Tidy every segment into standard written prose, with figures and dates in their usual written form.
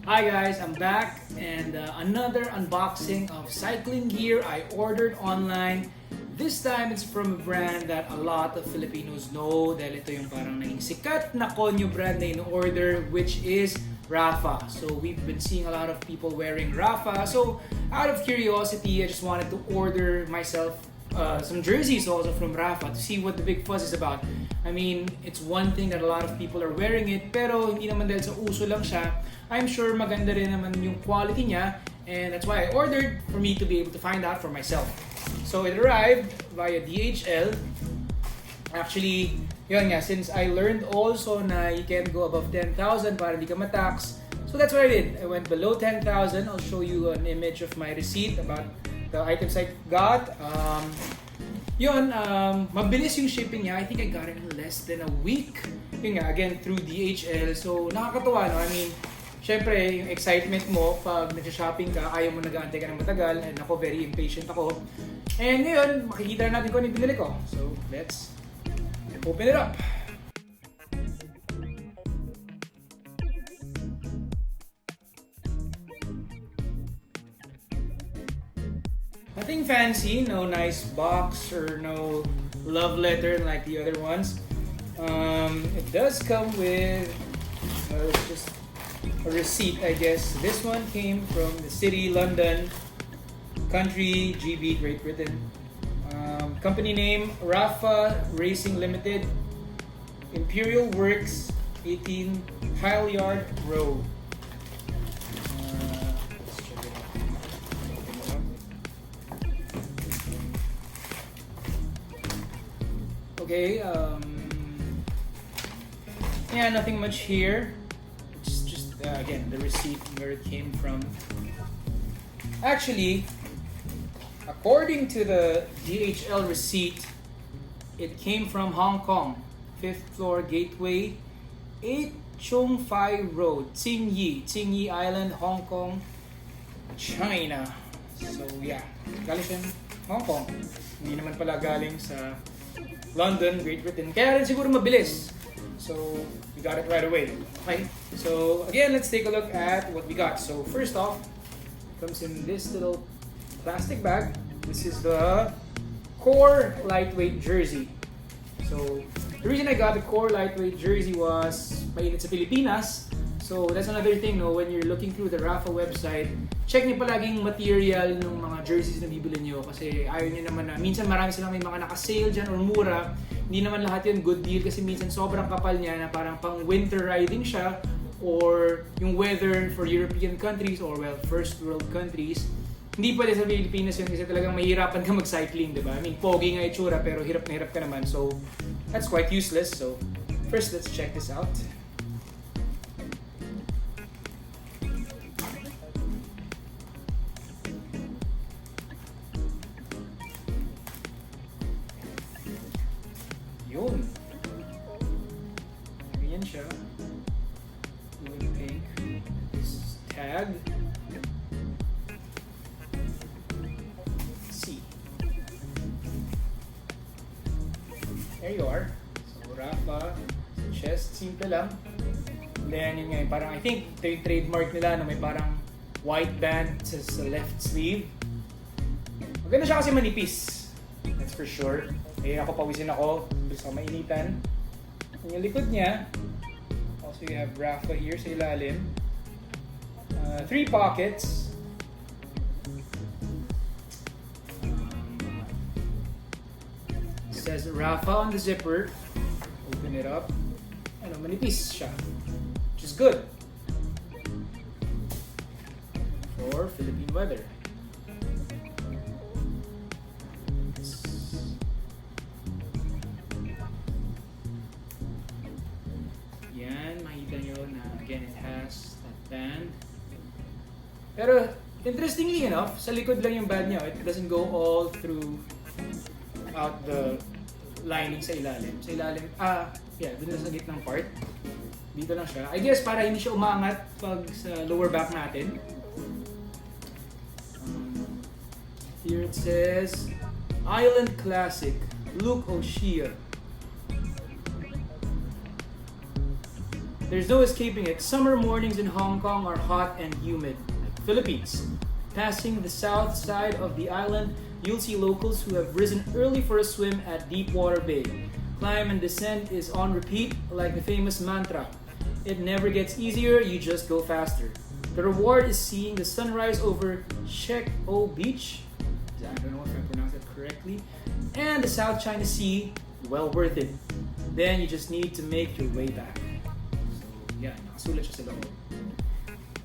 Hi guys, I'm back and another unboxing of cycling gear I ordered online. This time it's from a brand that a lot of Filipinos know dahil ito yung parang naging sikat na conyo brand na in-order, which is RAPHA. So we've been seeing a lot of people wearing RAPHA. So out of curiosity, I just wanted to order myself some jerseys also from RAPHA to see what the big fuss is about. I mean, it's one thing that a lot of people are wearing it, pero hindi naman dahil sa uso lang siya. I'm sure maganda rin naman yung quality niya, and that's why I ordered for me to be able to find out for myself. So it arrived via DHL. Actually, yun nga, since I learned also na you can't go above 10,000 para di ka matax, so that's what I did. I went below 10,000. I'll show you an image of my receipt about the items I got. Mabilis yung shipping niya. I think I got it in less than a week. Yun nga, again, through DHL. So, nakakatuwa, no? I mean, syempre, yung excitement mo pag nag-shopping ka, ayaw mo nag-aantay ka ng matagal. And ako, very impatient ako. And ngayon, makikita na natin kung ano yung pinili ko. So, let's open it up. Nothing fancy, no nice box or no love letter like the other ones. It does come with just a receipt, I guess. This one came from the city, London, country, GB, Great Britain. Company name, RAPHA Racing Limited, Imperial Works, 18 Hileyard Road. Okay, yeah, nothing much here. It's just, again, the receipt where it came from. Actually, according to the DHL receipt, it came from Hong Kong, 5th floor gateway, 8 Chung Fai Road, Tsingyi Island, Hong Kong, China. So yeah, galing siya Hong Kong. Hindi naman pala galing sa London, Great Britain. Kaya rin siguro mabilis. So, we got it right away. Okay. So, again, let's take a look at what we got. So, first off, it comes in this little plastic bag. This is the Core Lightweight Jersey. So, the reason I got the Core Lightweight Jersey was mainit sa Pilipinas. So, that's another thing, no? When you're looking through the RAPHA website, check niyo palaging material ng mga jerseys na bibili niyo kasi ayaw niyo naman na minsan marami silang may mga naka-sale dyan or mura. Hindi naman lahat yun good deal kasi minsan sobrang kapal niya na parang pang winter riding siya or yung weather for European countries or well, first world countries. Hindi pwede sa Pilipinas yun kasi talagang mahirapan ka mag-cycling, di ba? I mean, pogi nga itsura pero hirap na hirap ka naman. So, that's quite useless. So, first, let's check this out. Yun. Ganyan siya. Yung pink. This tag. Let's see. There you are. So, RAPHA. Chest. Simple lang. Then, yun nga, parang I think ito yung trademark nila na may parang white band sa left sleeve. Maganda siya kasi manipis. That's for sure. Eh, ako pawisin ako. Gusto ko mainitan. Yung likod niya, also you have RAPHA here sa ilalim. 3 pockets. It says RAPHA on the zipper. Open it up. Ano, manipis siya. Which is good. For Philippine weather. Makita nyo na again it has that band. Pero interestingly enough, sa likod lang yung band niya. It doesn't go all through out the lining sa ilalim. Sa ilalim, dun sa gitnang part. Dito lang siya. I guess para hindi siya umangat pag sa lower back natin. Here it says Island Classic, Luke O'Shea. There's no escaping it. Summer mornings in Hong Kong are hot and humid, like Philippines. Passing the south side of the island, you'll see locals who have risen early for a swim at Deepwater Bay. Climb and descent is on repeat, like the famous mantra. It never gets easier, you just go faster. The reward is seeing the sunrise over Shek O Beach. I don't know if I pronounced that correctly. And the South China Sea, well worth it. Then you just need to make your way back. So yeah, nakasulat siya sa loob.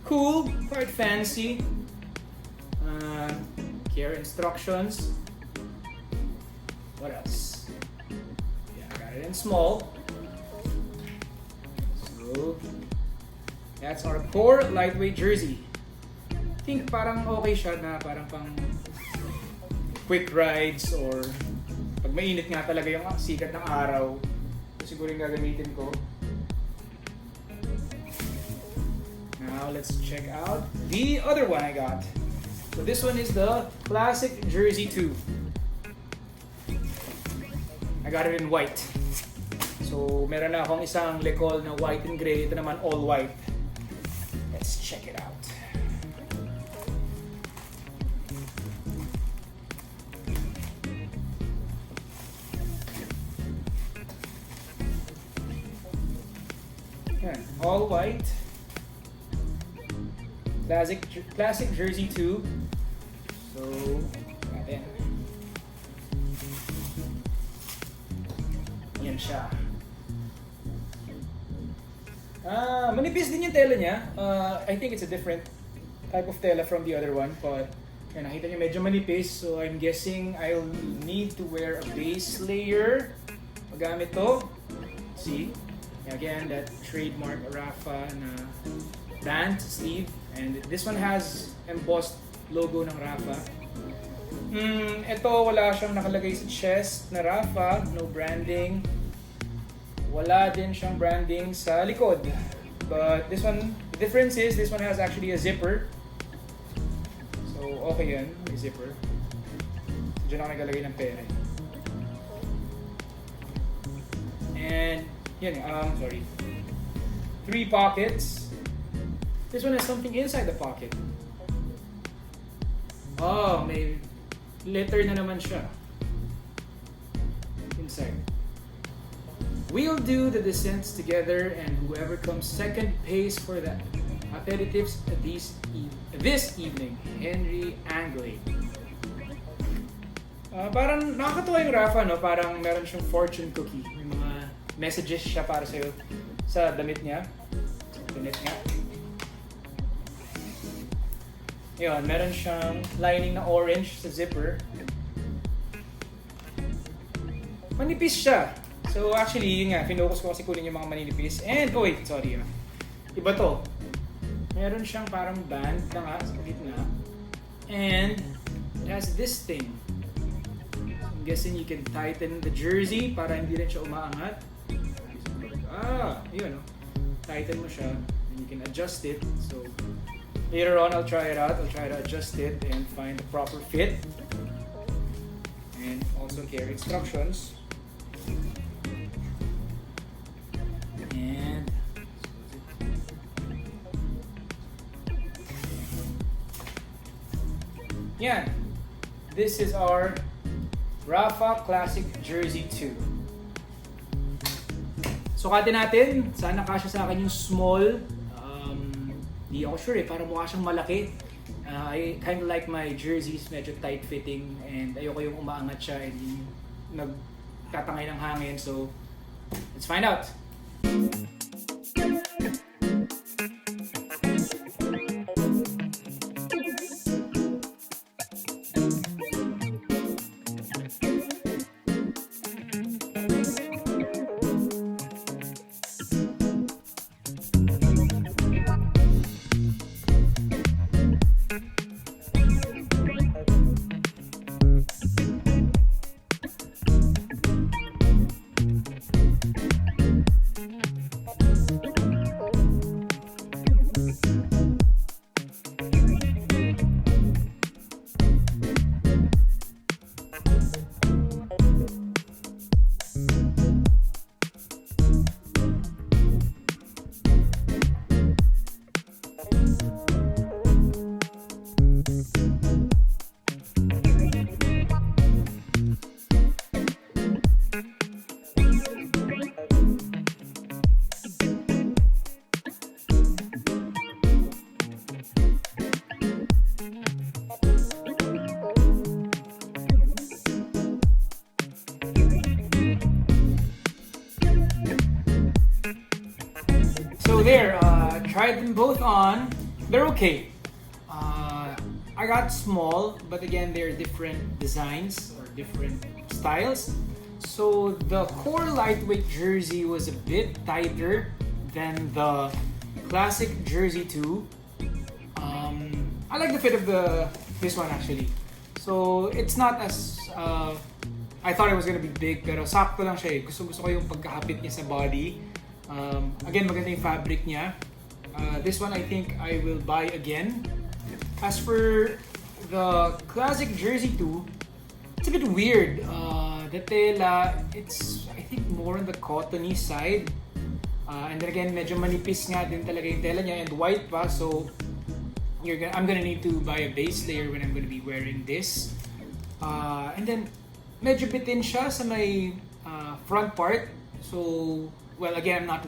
Cool, quite fancy. Care instructions. What else? Yeah, I got it in small. So that's our core lightweight jersey. I think parang okay siya na parang pang quick rides or pag mainit nga talaga yung sikat ng araw. Ito siguro yung gagamitin ko. Now let's check out the other one I got. So this one is the Classic Jersey 2. I got it in white. So meron na akong isang lekol na white and gray. Ito naman all white. Let's check it out. Yan, all white. Classic Jersey 2. So, natin. Yan siya. Manipis din yung tela niya. I think it's a different type of tela from the other one. But, yan, nakita niyo medyo manipis. So, I'm guessing I'll need to wear a base layer. Magamit to. See? Again, that trademark RAPHA na band sleeve. And this one has embossed logo ng RAPHA. Ito wala siyang nakalagay sa chest na RAPHA, no branding. Wala din siyang branding sa likod. But this one, the difference is this one has actually a zipper. So okay yan, may zipper. Diyan ako nagalagay ng pera. And yan, sorry. 3 pockets. This one has something inside the pocket. Oh, may letter na naman siya. Inside. We'll do the descents together and whoever comes second pays for the aperitifs this evening. Henry Anglade. Parang nakakatuwa yung RAPHA, no? Parang meron siyang fortune cookie. May mga messages siya para sa'yo sa damit niya. Damit nga. Yun, meron siyang lining na orange sa zipper. Manipis siya. So actually, yun nga, pinocus ko kasi kunin yung mga maninipis. And, oh wait, sorry. Iba to. Meron siyang parang band na nga sa gitna. And, it has this thing. I'm guessing you can tighten the jersey para hindi rin siya umaangat. Yun, no? Tighten mo siya. And you can adjust it. So, later on, I'll try it out. I'll try to adjust it and find the proper fit. And also care instructions. And yan. This is our RAPHA Classic Jersey 2. Sukatin natin. Sana kasya sa akin yung small. Di ako sure parang mukha siyang malaki. I kind of like my jerseys medyo tight fitting and ayoko yung umaangat siya and yung nagtatangay ng hangin. So, let's find out. there, tried them both on. They're okay. I got small, but again, they're different designs or different styles. So the core lightweight jersey was a bit tighter than the classic jersey 2. I like the fit of this one actually. So it's not as I thought it was gonna be big, pero sakto lang siya eh. Gusto ko yung pagkahapit niya sa body. Again, maganda yung fabric niya. This one I think I will buy again. As for the classic jersey 2, it's a bit weird. The tela, it's I think more on the cottony side. And then again, medyo manipis nga din talaga yung tela niya and white pa. So I'm gonna need to buy a base layer when I'm gonna be wearing this. And then medyo bitin siya sa may front part. So well, again, I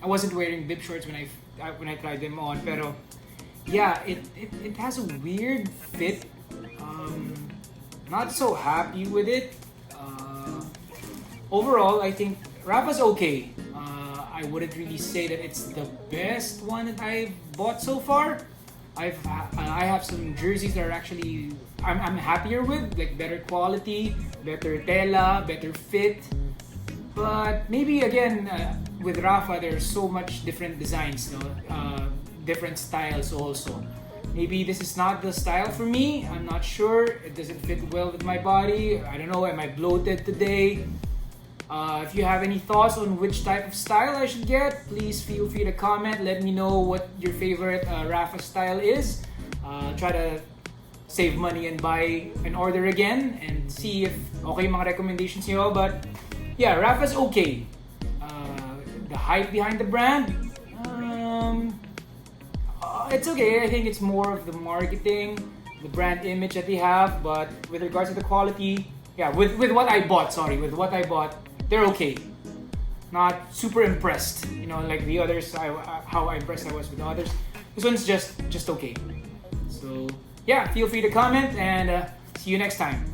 wasn't wearing bib shorts when I tried them on, pero yeah, it has a weird fit. Not so happy with it. Overall, I think RAPHA's okay. I wouldn't really say that it's the best one that I've bought so far. I have some jerseys that are actually I'm happier with, like better quality, better tela, better fit. But maybe again with RAPHA, there's so much different designs, no? Different styles also. Maybe this is not the style for me. I'm not sure. It doesn't fit well with my body. I don't know. Am I bloated today? If you have any thoughts on which type of style I should get, please feel free to comment. Let me know what your favorite RAPHA style is. Try to save money and buy and order again and see if okay mga recommendations nyo. But yeah, RAPHA's okay. The hype behind the brand, it's okay. I think it's more of the marketing, the brand image that they have. But with regards to the quality, yeah, with what I bought, they're okay. Not super impressed, you know, like the others. How impressed I was with the others. This one's just okay. So yeah, feel free to comment and see you next time.